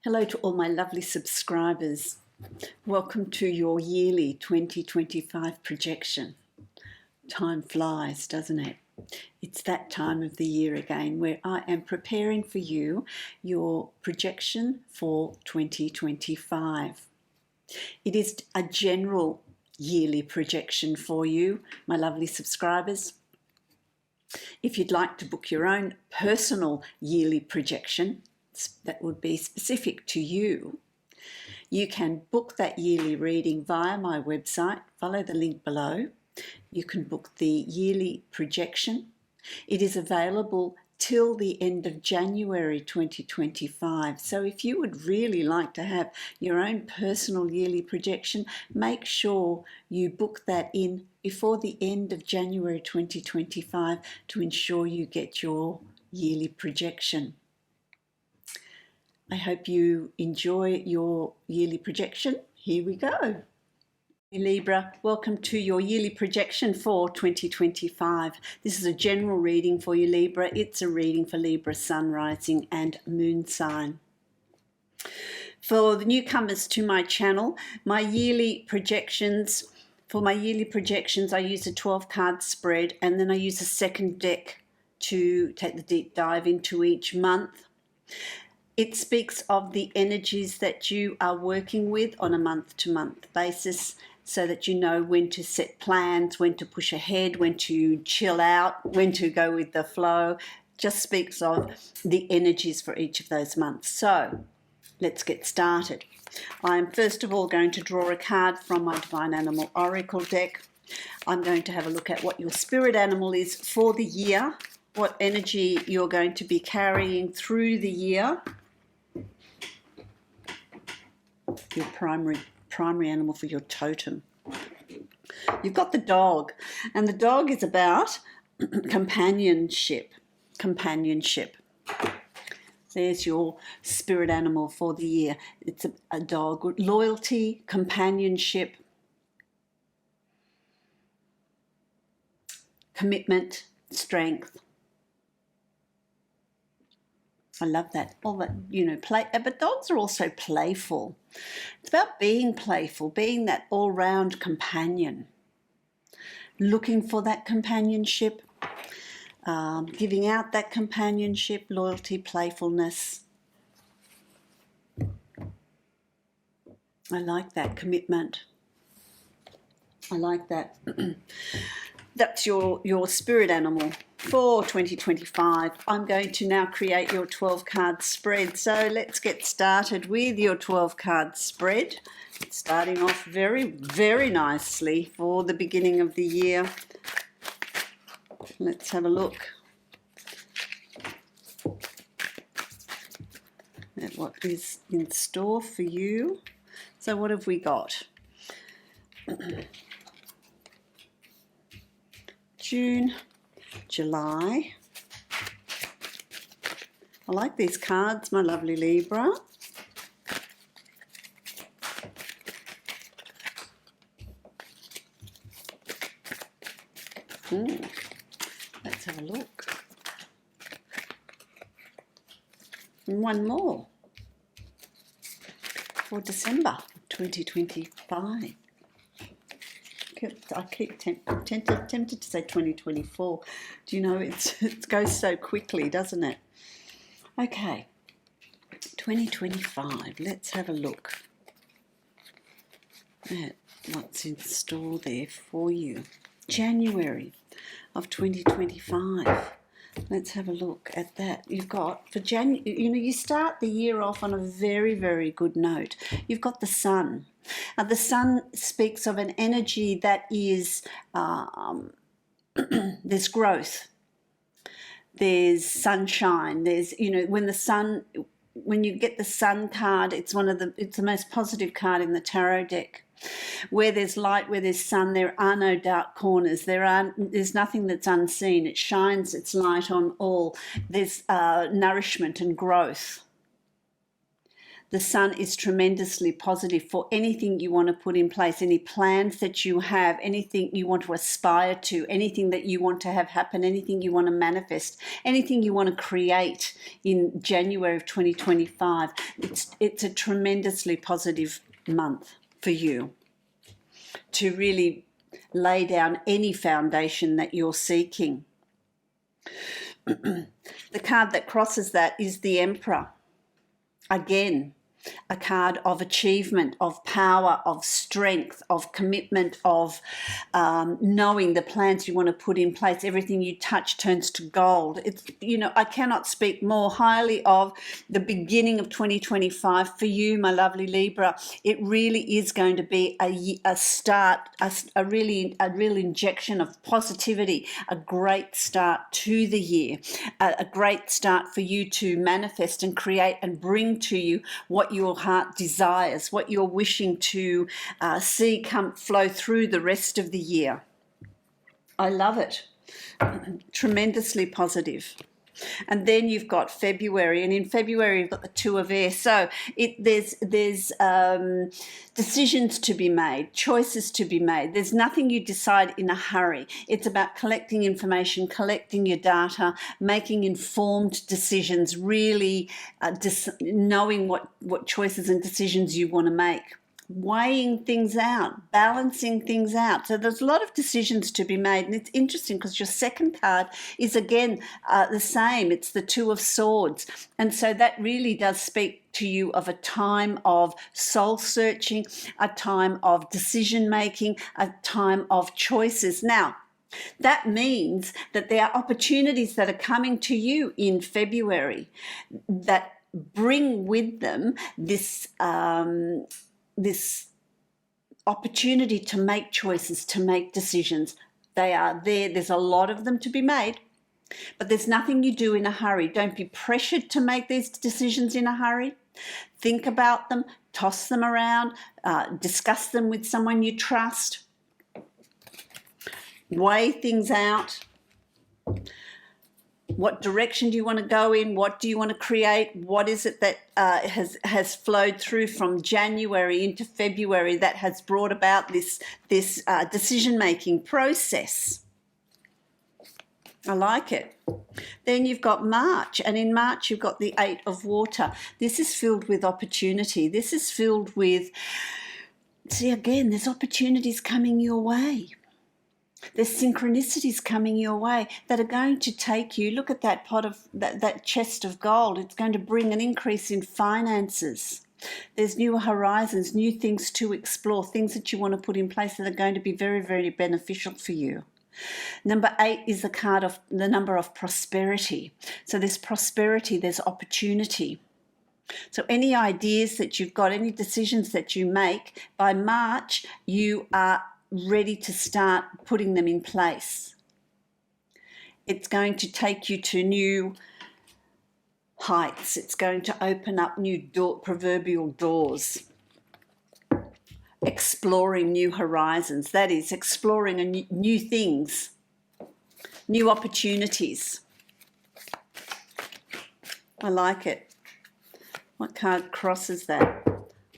Hello to all my lovely subscribers. Welcome to your yearly 2025 projection. Time flies, doesn't it? It's that time of the year again where I am preparing for you your projection for 2025. It is a general yearly projection for you, my lovely subscribers. If you'd like to book your own personal yearly projection, that would be specific to you, you can book that yearly reading via my website. Follow the link below. You can book the yearly projection. It is available till the end of January 2025. So if you would really like to have your own personal yearly projection, make sure you book that in before the end of January 2025 to ensure you get your yearly projection. I hope you enjoy your yearly projection. Here we go. Libra, welcome to your yearly projection for 2025. This is a general reading for you, Libra. It's a reading for Libra sun, rising and moon sign. For the newcomers to my channel, my yearly projections, I use a 12-card spread, and then I use a second deck to take the deep dive into each month. It speaks of the energies that you are working with on a month-to-month basis so that you know when to set plans, when to push ahead, when to chill out, when to go with the flow. Just speaks of the energies for each of those months. So let's get started. I'm first of all going to draw a card from my Divine Animal Oracle deck. I'm going to have a look at what your spirit animal is for the year, what energy you're going to be carrying through the year. Your primary animal for your totem. You've got the dog, and the dog is about companionship. There's your spirit animal for the year. It's a dog. Loyalty, companionship, commitment, strength. I love that. All that, play. But dogs are also playful. It's about being playful, being that all-round companion, looking for that companionship, giving out that companionship, loyalty, playfulness. I like that. Commitment. I like that. That's your spirit animal for 2025. I'm going to now create your 12-card spread. So let's get started with your 12-card spread. Starting off very, very nicely for the beginning of the year. Let's have a look at what is in store for you. So what have we got? June, July. I like these cards, my lovely Libra. Let's have a look. And one more for December 2025. I keep tempted to say 2024. Do you know, it goes so quickly, doesn't it? Okay, 2025. Let's have a look at what's in store there for you. January of 2025. Let's have a look at that. You've got, for January, you start the year off on a very, very good note. You've got the sun. The sun speaks of an energy that is, there's growth, there's sunshine, there's, when you get the sun card, it's the most positive card in the tarot deck. Where there's light, where there's sun, there are no dark corners. There's nothing that's unseen. It shines its light on all. There's nourishment and growth. The sun is tremendously positive for anything you want to put in place, any plans that you have, anything you want to aspire to, anything that you want to have happen, anything you want to manifest, anything you want to create in January of 2025. It's a tremendously positive month for you to really lay down any foundation that you're seeking. The card that crosses that is the Emperor. Again, a card of achievement, of power, of strength, of commitment, of knowing the plans you want to put in place. Everything you touch turns to gold. It's, I cannot speak more highly of the beginning of 2025 for you, my lovely Libra. It really is going to be a start, a real injection of positivity, a great start to the year, a great start for you to manifest and create and bring to you what your heart desires, what you're wishing to see flow through the rest of the year. I love it. Tremendously positive. And then you've got February, and in February you've got the Two of Air. So there's decisions to be made, choices to be made. There's nothing you decide in a hurry. It's about collecting information, collecting your data, making informed decisions, really knowing what choices and decisions you want to make. Weighing things out, balancing things out. So there's a lot of decisions to be made, and it's interesting because your second card is again the same. It's the Two of Swords, and so that really does speak to you of a time of soul searching, a time of decision making, a time of choices. Now, that means that there are opportunities that are coming to you in February that bring with them this opportunity to make choices, to make decisions. They are there. There's a lot of them to be made, but there's nothing you do in a hurry. Don't be pressured to make these decisions in a hurry. Think about them, toss them around, discuss them with someone you trust, weigh things out. What direction do you want to go in? What do you want to create? What is it that has flowed through from January into February that has brought about this decision-making process? I like it. Then you've got March, and in March you've got the Eight of Water. This is filled with opportunity. This is filled with, see again, there's opportunities coming your way. There's synchronicities coming your way that are going to take you. Look at that pot of that chest of gold. It's going to bring an increase in finances. There's new horizons, new things to explore, things that you want to put in place that are going to be very, very beneficial for you. Number 8 is the number of prosperity. So there's prosperity, there's opportunity. So any ideas that you've got, any decisions that you make, by March you are ready to start putting them in place. It's going to take you to new heights. It's going to open up new proverbial doors. Exploring new horizons. That is, exploring new things, new opportunities. I like it. What card crosses that?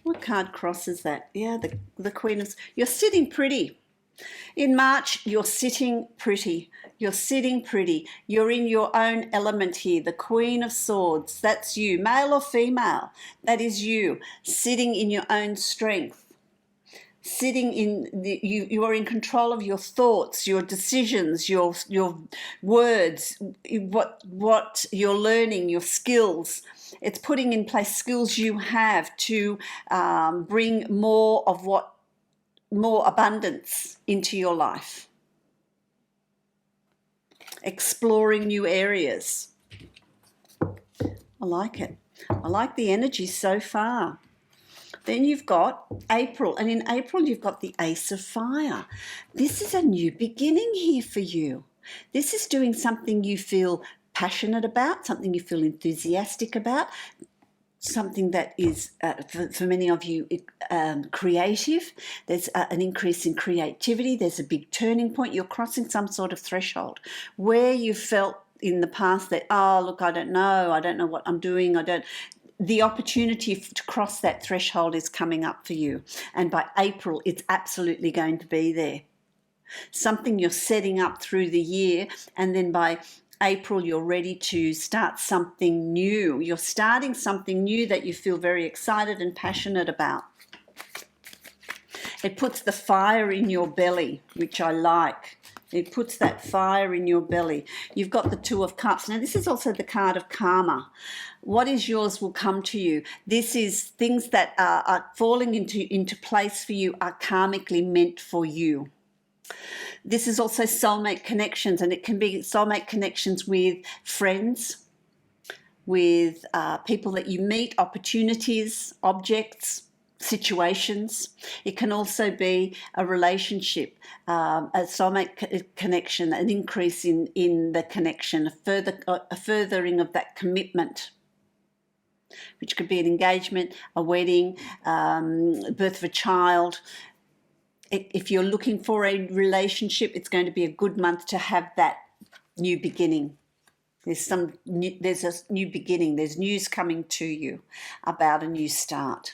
What card crosses that? Yeah, the Queen of... You're sitting pretty. In March, you're sitting pretty. You're sitting pretty. You're in your own element here. The Queen of Swords, that's you. Male or female, that is you. Sitting in your own strength. Sitting in you are in control of your thoughts, your decisions, your words, what you're learning, your skills. It's putting in place skills you have to bring more abundance into your life. Exploring new areas. I like it. I like the energy so far. Then you've got April, and in April you've got the Ace of Fire. This is a new beginning here for you. This is doing something you feel passionate about, something you feel enthusiastic about, something that is, for many of you, creative. There's an increase in creativity. There's a big turning point. You're crossing some sort of threshold where you felt in the past that, oh, look, I don't know what I'm doing. the opportunity to cross that threshold is coming up for you. And by April, it's absolutely going to be there. Something you're setting up through the year, and then by April, you're ready to start something new. You're starting something new that you feel very excited and passionate about. It puts the fire in your belly, which I like. It puts that fire in your belly. You've got the Two of Cups. Now, this is also the card of karma. What is yours will come to you. This is things that are falling into place for you, are karmically meant for you. This is also soulmate connections, and it can be soulmate connections with friends, with people that you meet, opportunities, objects, situations. It can also be a relationship, a soulmate connection, an increase in the connection, a furthering of that commitment, which could be an engagement, a wedding, birth of a child. If you're looking for a relationship, it's going to be a good month to have that new beginning. There's a new beginning. There's news coming to you about a new start.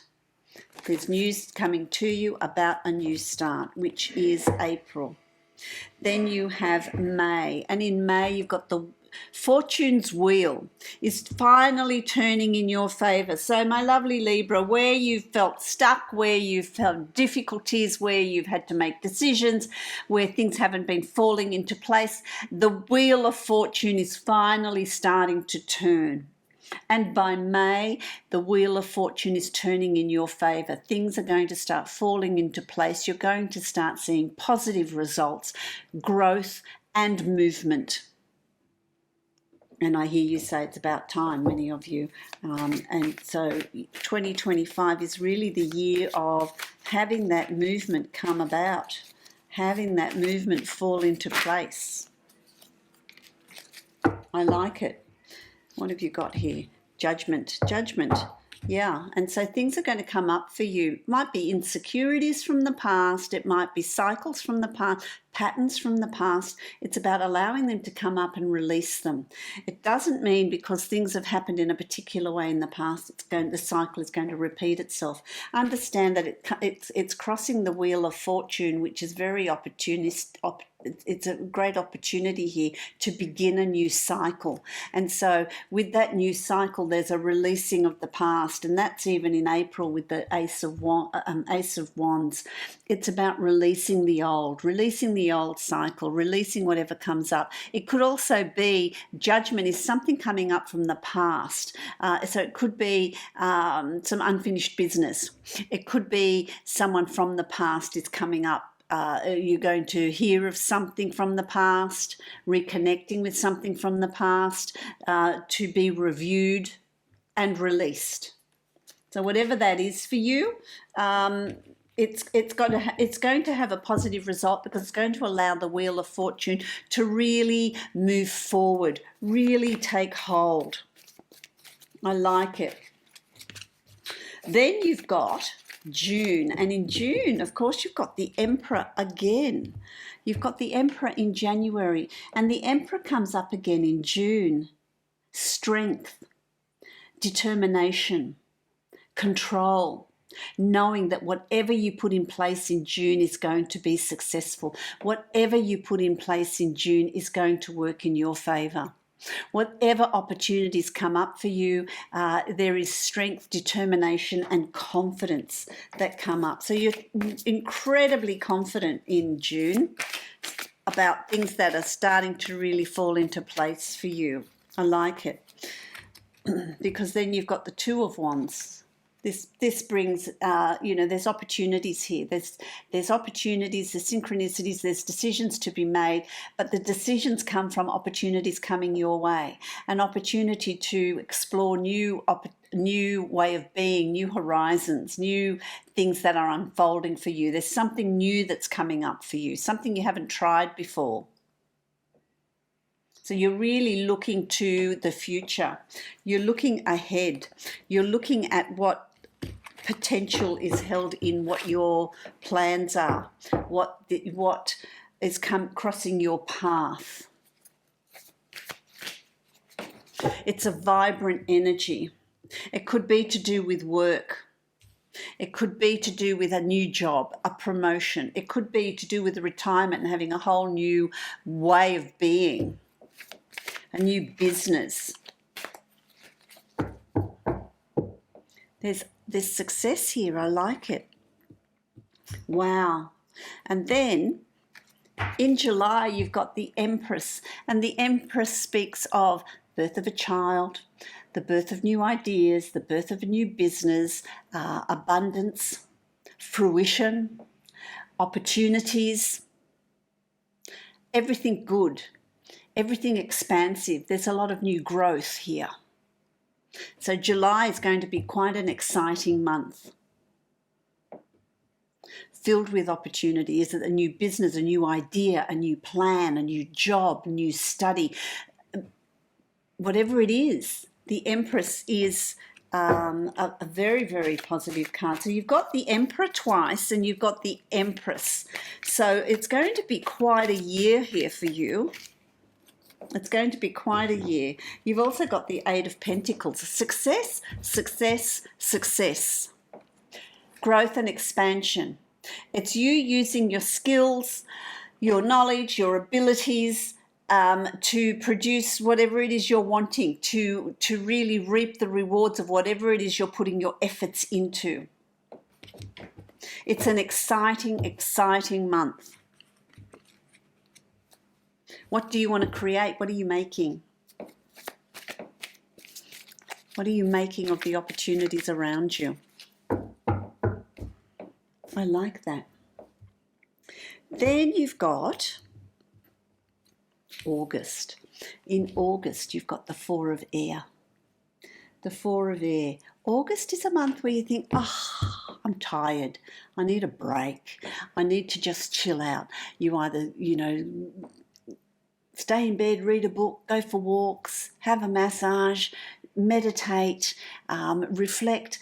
There's news coming to you about a new start, which is April. Then you have May, and in May you've got the Fortune's wheel is finally turning in your favor. So my lovely Libra, where you've felt stuck, where you've felt difficulties, where you've had to make decisions, where things haven't been falling into place, the wheel of fortune is finally starting to turn. And by May, the wheel of fortune is turning in your favor. Things are going to start falling into place. You're going to start seeing positive results, growth and movement. And I hear you say it's about time, many of you. And so 2025 is really the year of having that movement come about, having that movement fall into place. I like it. What have you got here? Judgment. Yeah, and so things are going to come up for you. It might be insecurities from the past. It might be cycles from the past, patterns from the past. It's about allowing them to come up and release them. It doesn't mean because things have happened in a particular way in the past, the cycle is going to repeat itself. Understand that it's crossing the wheel of fortune, which is very opportunist. It's a great opportunity here to begin a new cycle. And so with that new cycle, there's a releasing of the past, and that's even in April with the Ace of Wands. It's about releasing the old cycle, releasing whatever comes up. It could also be judgment is something coming up from the past. So it could be some unfinished business. It could be someone from the past is coming up. You're going to hear of something from the past, reconnecting with something from the past, to be reviewed and released. So whatever that is for you, it's going to have a positive result because it's going to allow the wheel of fortune to really move forward, really take hold. I like it. Then you've got June, and in June, of course, you've got the Emperor again. You've got the Emperor in January, and the Emperor comes up again in June. Strength, determination, control, knowing that whatever you put in place in June is going to be successful. Whatever you put in place in June is going to work in your favor. Whatever opportunities come up for you, there is strength, determination and confidence that come up. So you're incredibly confident in June about things that are starting to really fall into place for you. I like it because then you've got the Two of Wands. This brings, there's opportunities here. There's opportunities, there's synchronicities, there's decisions to be made, but the decisions come from opportunities coming your way. An opportunity to explore new way of being, new horizons, new things that are unfolding for you. There's something new that's coming up for you, something you haven't tried before. So you're really looking to the future. You're looking ahead. You're looking at what potential is held in what your plans are, what is crossing your path. It's a vibrant energy. It could be to do with work. It could be to do with a new job, a promotion. It could be to do with retirement and having a whole new way of being, a new business. There's success here. I like it. Wow. And then in July, you've got the Empress, and the Empress speaks of birth of a child, the birth of new ideas, the birth of a new business, abundance, fruition, opportunities, everything good, everything expansive. There's a lot of new growth here. So July is going to be quite an exciting month, filled with opportunity. Is it a new business, a new idea, a new plan, a new job, new study? Whatever it is, the Empress is a very, very positive card. So you've got the Emperor twice and you've got the Empress. So it's going to be quite a year here for you. It's going to be quite a year. You've also got the Eight of Pentacles. Success, success, success. Growth and expansion. It's you using your skills, your knowledge, your abilities to produce whatever it is you're wanting, to really reap the rewards of whatever it is you're putting your efforts into. It's an exciting, exciting month. What do you want to create? What are you making? What are you making of the opportunities around you? I like that. Then you've got August. In August, you've got the Four of Air. The Four of Air. August is a month where you think, oh, I'm tired. I need a break. I need to just chill out. You either, stay in bed, read a book, go for walks, have a massage, meditate, reflect,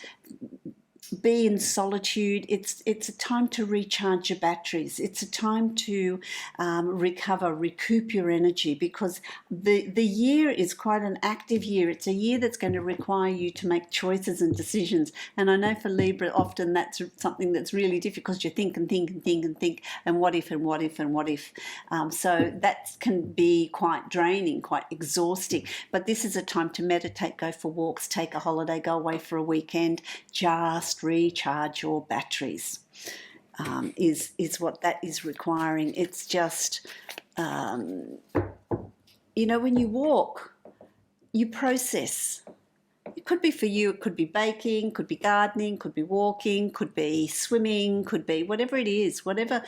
be in solitude. It's a time to recharge your batteries. It's a time to recover, recoup your energy, because the year is quite an active year. It's a year that's going to require you to make choices and decisions. And I know for Libra, often that's something that's really difficult, because you think and think and think and think, and what if and what if and what if. So that can be quite draining, quite exhausting. But this is a time to meditate, go for walks, take a holiday, go away for a weekend, just recharge your batteries, is what that is requiring. It's just, when you walk, you process. It could be for you, it could be baking, could be gardening, could be walking, could be swimming, could be whatever it is, whatever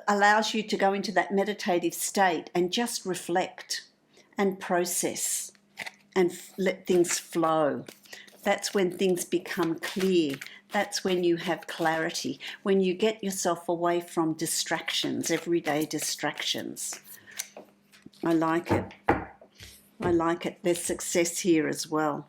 allows you to go into that meditative state and just reflect and process and let things flow. That's when things become clear. That's when you have clarity, when you get yourself away from distractions, everyday distractions. I like it. I like it. There's success here as well.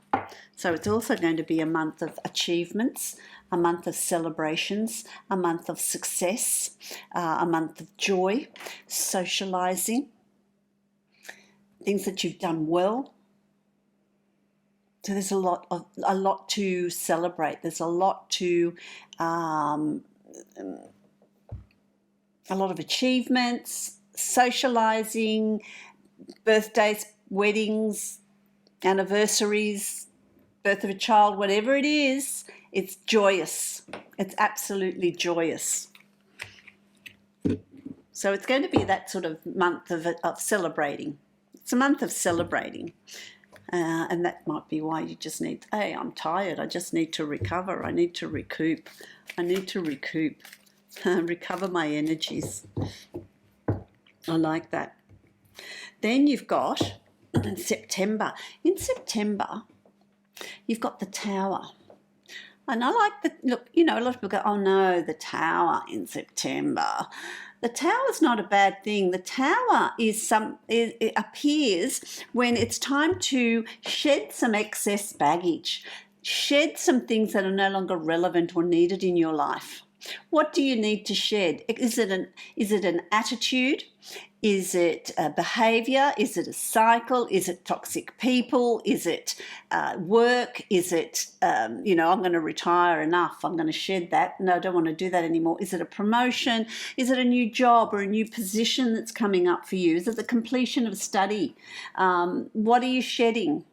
So it's also going to be a month of achievements, a month of celebrations, a month of success, a month of joy, socializing, things that you've done well. So there's a lot to celebrate. There's a lot of achievements, socializing, birthdays, weddings, anniversaries, birth of a child, whatever it is. It's joyous. It's absolutely joyous. So it's going to be that sort of month of celebrating. It's a month of celebrating. And that might be why you just need, hey, I'm tired. I just need to recover. I need to recoup. Recover my energies. I like that. Then you've got September. In September, you've got the Tower. And I like look, a lot of people go, oh no, the Tower in September. The Tower's not a bad thing. The Tower it appears when it's time to shed some excess baggage, shed some things that are no longer relevant or needed in your life. What do you need to shed? Is it an attitude? Is it a behaviour? Is it a cycle? Is it toxic people? Is it work? Is it, I'm going to retire, enough, I'm going to shed that. No, I don't want to do that anymore. Is it a promotion? Is it a new job or a new position that's coming up for you? Is it the completion of study? What are you shedding?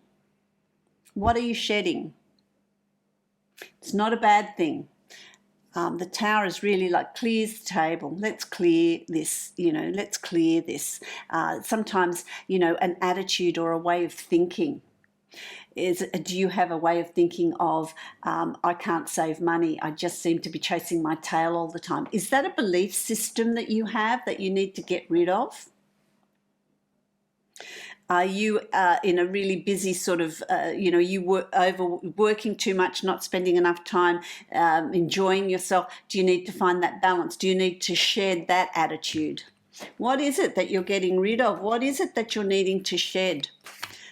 What are you shedding? It's not a bad thing. The Tower is really like clears the table. Let's clear this, let's clear this. Sometimes, an attitude or a way of thinking do you have a way of thinking of, I can't save money, I just seem to be chasing my tail all the time? Is that a belief system that you have that you need to get rid of? Are you in a really busy sort of, working too much, not spending enough time enjoying yourself? Do you need to find that balance? Do you need to shed that attitude? What is it that you're getting rid of? What is it that you're needing to shed?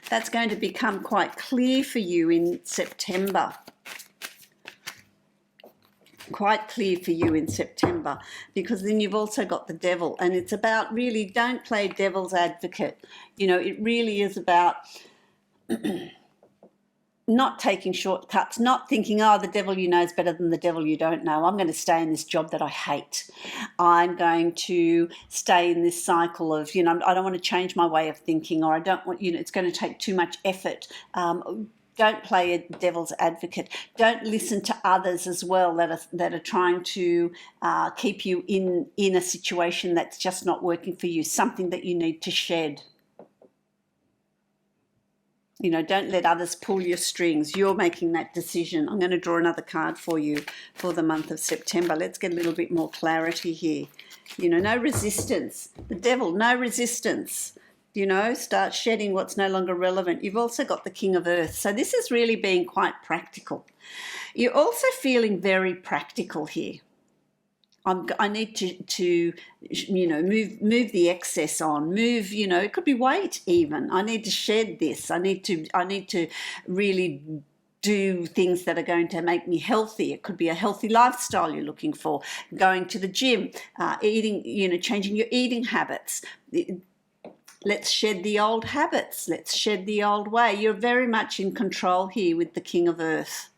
That's going to become quite clear for you in September. Quite clear for you in September, because then you've also got the devil, and it's about really, don't play devil's advocate. It really is about not taking shortcuts, not thinking, the devil you know is better than the devil you don't know. I'm going to stay in this job that I hate. I'm going to stay in this cycle of, I don't want to change my way of thinking, or I don't want, it's going to take too much effort. Don't play a devil's advocate. Don't listen to others as well that are trying to keep you in a situation that's just not working for you, something that you need to shed. Don't let others pull your strings. You're making that decision. I'm going to draw another card for you for the month of September. Let's get a little bit more clarity here. No resistance. The devil, no resistance. Start shedding what's no longer relevant. You've also got the King of Earth. So this is really being quite practical. You're also feeling very practical here. I need to move the excess on, it could be weight even. I need to shed this. I need to really do things that are going to make me healthy. It could be a healthy lifestyle you're looking for, going to the gym, eating, changing your eating habits. Let's shed the old habits. Let's shed the old way. You're very much in control here with the King of Earth.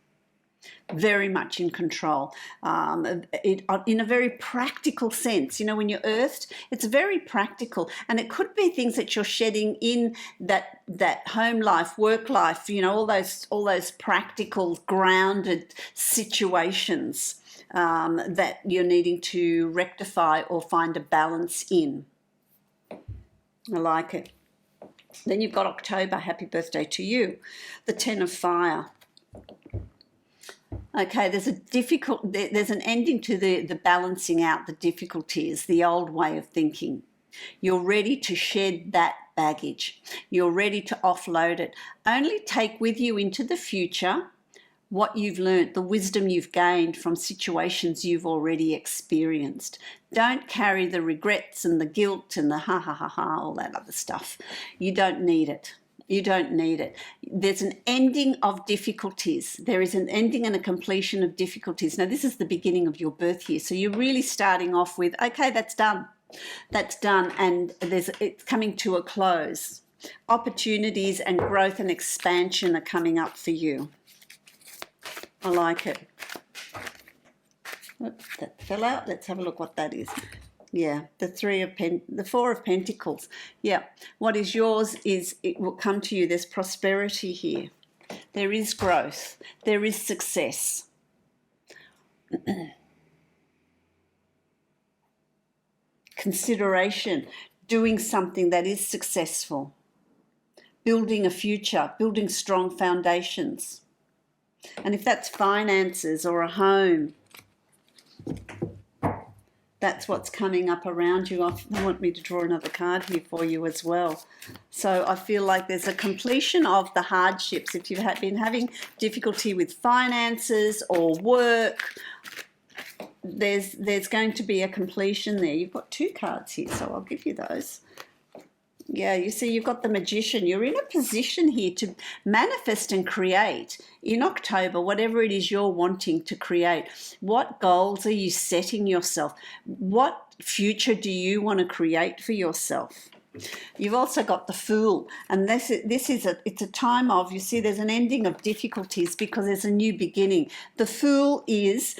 Very much in control. In a very practical sense. When you're earthed, it's very practical. And it could be things that you're shedding in that home life, work life, all those practical, grounded situations that you're needing to rectify or find a balance in. I like it. Then you've got October. Happy birthday to you. The Ten of Fire. Okay, there's an ending to the balancing out the difficulties, the old way of thinking. You're ready to shed that baggage. You're ready to offload it. Only take with you into the future what you've learnt, the wisdom you've gained from situations you've already experienced. Don't carry the regrets and the guilt and the all that other stuff. You don't need it. You don't need it. There's an ending of difficulties. There is an ending and a completion of difficulties. Now, this is the beginning of your birth year. So you're really starting off with, okay, that's done. That's done, and it's coming to a close. Opportunities and growth and expansion are coming up for you. I like it. Oops, that fell out. Let's have a look what that is. Yeah, the Four of Pentacles. Yeah, what is yours it will come to you. There's prosperity here. There is growth. There is success. Consideration, doing something that is successful. Building a future, building strong foundations. And if that's finances or a home, that's what's coming up around you. I want me to draw another card here for you as well. So I feel like there's a completion of the hardships. If you've been having difficulty with finances or work, there's going to be a completion there. You've got two cards here, so I'll give you those. Yeah, you see, you've got the Magician. You're in a position here to manifest and create in October, whatever it is you're wanting to create. What goals are you setting yourself? What future do you want to create for yourself? You've also got the Fool, and it's a time of, you see, there's an ending of difficulties because there's a new beginning. The Fool is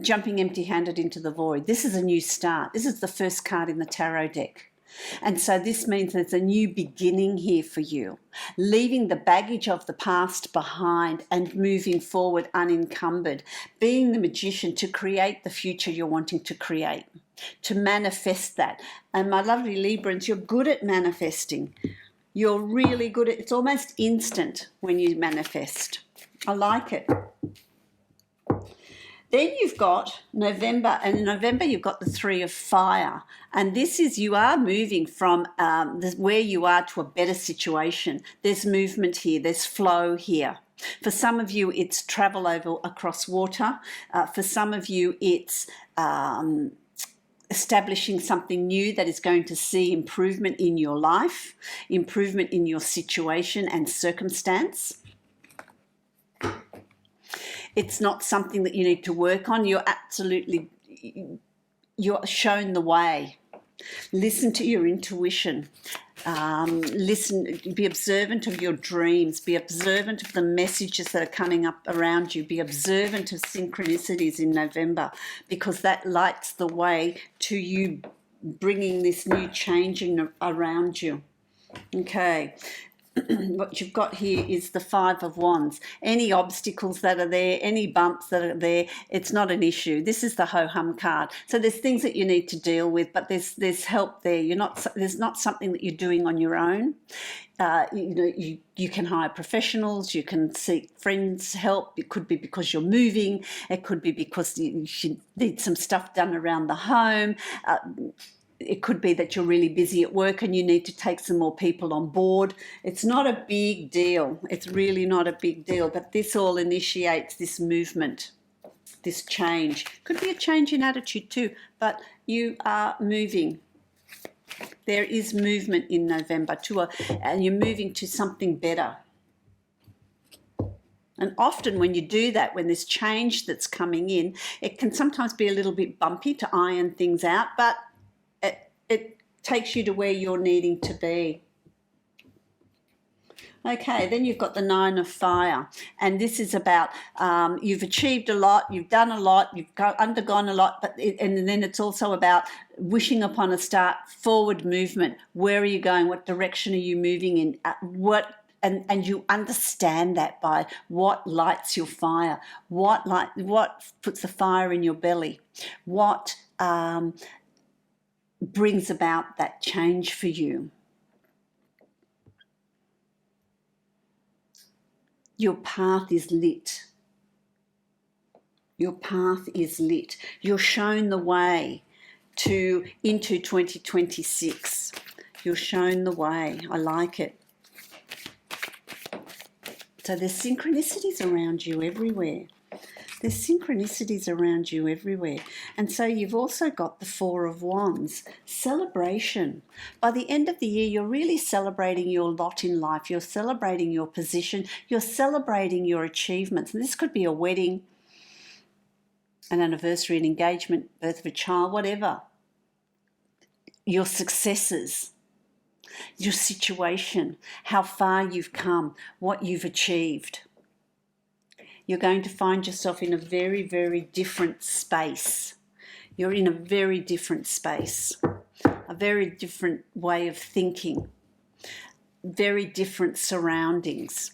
jumping empty-handed into the void. This is a new start. This is the first card in the tarot deck. And so this means there's a new beginning here for you, leaving the baggage of the past behind and moving forward unencumbered, being the Magician to create the future you're wanting to create, to manifest that. And my lovely Librans, you're good at manifesting. You're really good at, it's almost instant when you manifest. I like it. Then you've got November, and in November you've got the Three of Fire. And this is, you are moving from where you are to a better situation. There's movement here, there's flow here. For some of you, it's travel across water. For some of you, it's establishing something new that is going to see improvement in your life, improvement in your situation and circumstance. It's not something that you need to work on. You're shown the way. Listen to your intuition. Be observant of your dreams. Be observant of the messages that are coming up around you. Be observant of synchronicities in November, because that lights the way to you bringing this new changing around you. Okay. What you've got here is the Five of Wands. Any obstacles that are there, any bumps that are there, it's not an issue. This is the ho-hum card. So there's things that you need to deal with, but there's help there. There's not something that you're doing on your own. You can hire professionals, you can seek friends' help. It could be because you're moving. It could be because you need some stuff done around the home. It could be that you're really busy at work and you need to take some more people on board. It's not a big deal. It's really not a big deal. But this all initiates this movement, this change. Could be a change in attitude too, but you are moving. There is movement in November and you're moving to something better. And often when you do that, when there's change that's coming in, it can sometimes be a little bit bumpy to iron things out, but it takes you to where you're needing to be. Okay, then you've got the Nine of Fire, and this is about you've achieved a lot, you've done a lot, you've undergone a lot, and then it's also about wishing upon a start, forward movement. Where are you going? What direction are you moving in? And you understand that by what lights your fire, what puts the fire in your belly, what brings about that change for you. Your path is lit. Your path is lit. You're shown the way into 2026. You're shown the way. I like it. So there's synchronicities around you everywhere. There's synchronicities around you everywhere. And so you've also got the Four of Wands, celebration. By the end of the year, you're really celebrating your lot in life. You're celebrating your position. You're celebrating your achievements. And this could be a wedding, an anniversary, an engagement, birth of a child, whatever. Your successes, your situation, how far you've come, what you've achieved. You're going to find yourself in a very, very different space. You're in a very different space, a very different way of thinking, very different surroundings.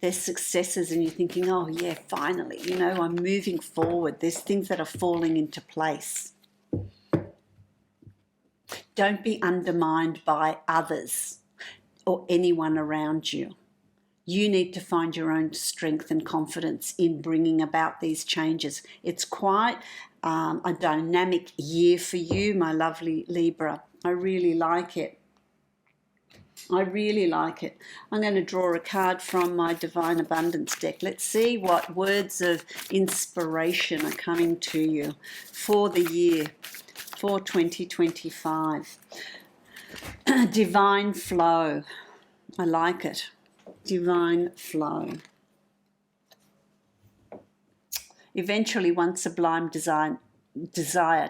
There's successes and you're thinking, oh yeah, finally, I'm moving forward. There's things that are falling into place. Don't be undermined by others or anyone around you. You need to find your own strength and confidence in bringing about these changes. It's quite a dynamic year for you, my lovely Libra. I really like it. I really like it. I'm going to draw a card from my Divine Abundance deck. Let's see what words of inspiration are coming to you for the year for 2025. Divine flow. I like it. Divine flow. Eventually, one sublime desire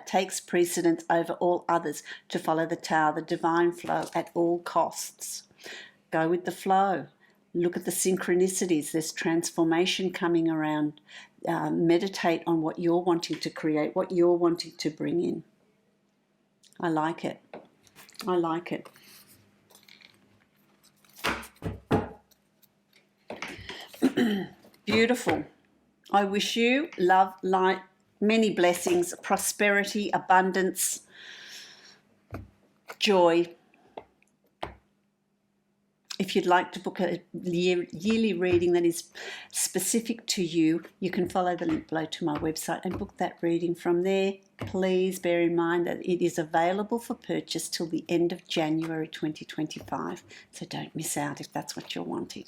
takes precedence over all others to follow the Tao, the divine flow at all costs. Go with the flow. Look at the synchronicities. There's transformation coming around. Meditate on what you're wanting to create, what you're wanting to bring in. I like it. I like it. Beautiful. I wish you love, light, many blessings, prosperity, abundance, joy. If you'd like to book a yearly reading that is specific to you, you can follow the link below to my website and book that reading from there. Please bear in mind that it is available for purchase till the end of January 2025. So don't miss out if that's what you're wanting.